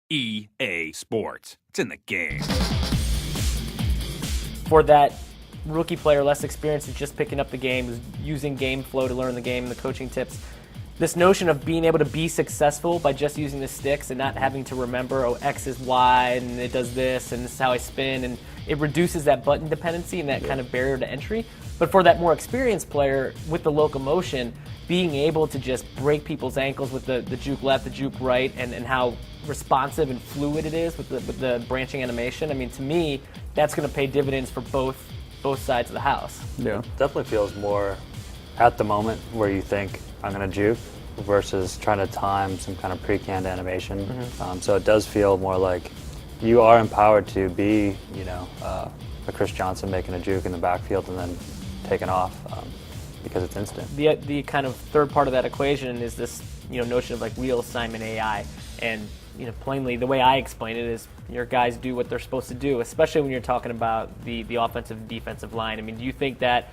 EA Sports. It's in the game. For that rookie player, less experience, just picking up the game, using game flow to learn the game, the coaching tips. This notion of being able to be successful by just using the sticks and not having to remember, oh, X is Y, and it does this, and this is how I spin, and it reduces that button dependency and that kind of barrier to entry. But for that more experienced player with the locomotion, being able to just break people's ankles with the juke left, the juke right, and how responsive and fluid it is with the branching animation, I mean, to me, that's going to pay dividends for both sides of the house. Yeah, it definitely feels more at the moment where you think I'm going to juke versus trying to time some kind of pre-canned animation. So it does feel more like you are empowered to be, a Chris Johnson making a juke in the backfield and then taking off because it's instant. The kind of third part of that equation is this notion of like real assignment AI, and plainly the way I explain it is your guys do what they're supposed to do, especially when you're talking about the offensive and defensive line. I mean, do you think that's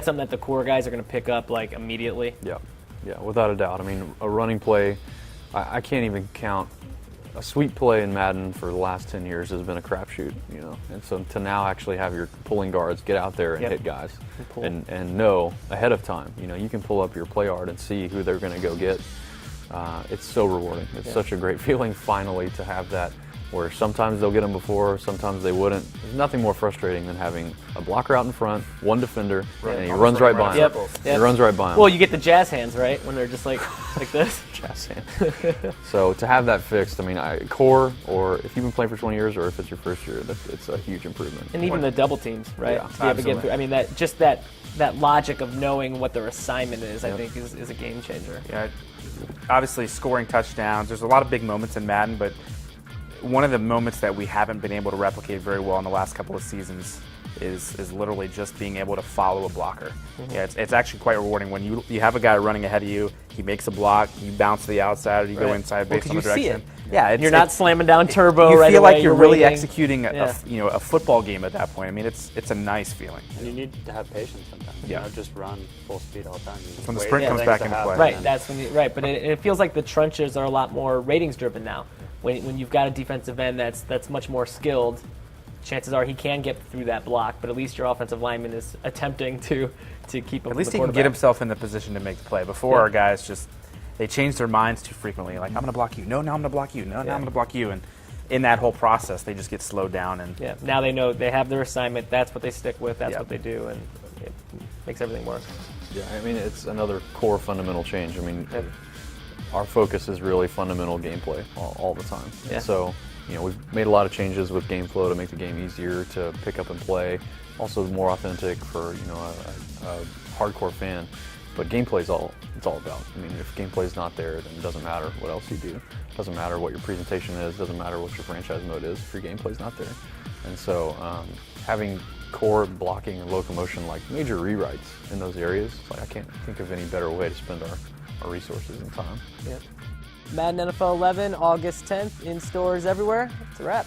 something that the core guys are going to pick up like immediately? Yeah, without a doubt. I mean, a running play, I can't even count. A sweep play in Madden for the last 10 years has been a crapshoot, And so to now actually have your pulling guards get out there and hit guys and know ahead of time, you can pull up your play art and see who they're going to go get. It's so rewarding. It's such a great feeling finally to have that, where sometimes they'll get them before, sometimes they wouldn't. There's nothing more frustrating than having a blocker out in front, one defender, and he runs right by him. He runs right by him. Well, you get the jazz hands, right, when they're just like this. Jazz hands. So to have that fixed, I mean, core, or if you've been playing for 20 years, or if it's your first year, it's a huge improvement. And even the double teams, right? Yeah, to be able to get through. I mean, that logic of knowing what their assignment is, I think, is a game changer. Yeah, obviously scoring touchdowns. There's a lot of big moments in Madden, but one of the moments that we haven't been able to replicate very well in the last couple of seasons is literally just being able to follow a blocker. Yeah, it's actually quite rewarding when you have a guy running ahead of you, he makes a block, you bounce to the outside, or you go inside based on the direction. Yeah, you're not slamming down turbo you right away. You feel like you're really waiting. executing a football game at that point. I mean, it's a nice feeling. And you need to have patience sometimes. You don't just run full speed all the time. When the sprint comes back into play. Right, that's when but it feels like the trenches are a lot more ratings driven now. When you've got a defensive end that's much more skilled, chances are he can get through that block, but at least your offensive lineman is attempting to keep him. At least he can get himself in the position to make the play. Before, our guys they change their minds too frequently. Like, I'm going to block you. No, now I'm going to block you. No, now I'm going to block you. And in that whole process, they just get slowed down. And now they know they have their assignment. That's what they stick with. That's what they do, and it makes everything work. Yeah, I mean, it's another core fundamental change. I mean, our focus is really fundamental gameplay all the time. Yeah. So, we've made a lot of changes with game flow to make the game easier to pick up and play. Also more authentic for, a hardcore fan. But gameplay is all it's all about. I mean, if gameplay's not there, then it doesn't matter what else you do. It doesn't matter what your presentation is. It doesn't matter what your franchise mode is if your gameplay's not there. And so having core blocking and locomotion, like major rewrites in those areas, like I can't think of any better way to spend our resources and time. Madden NFL 11, August 10th, in stores everywhere. It's a wrap.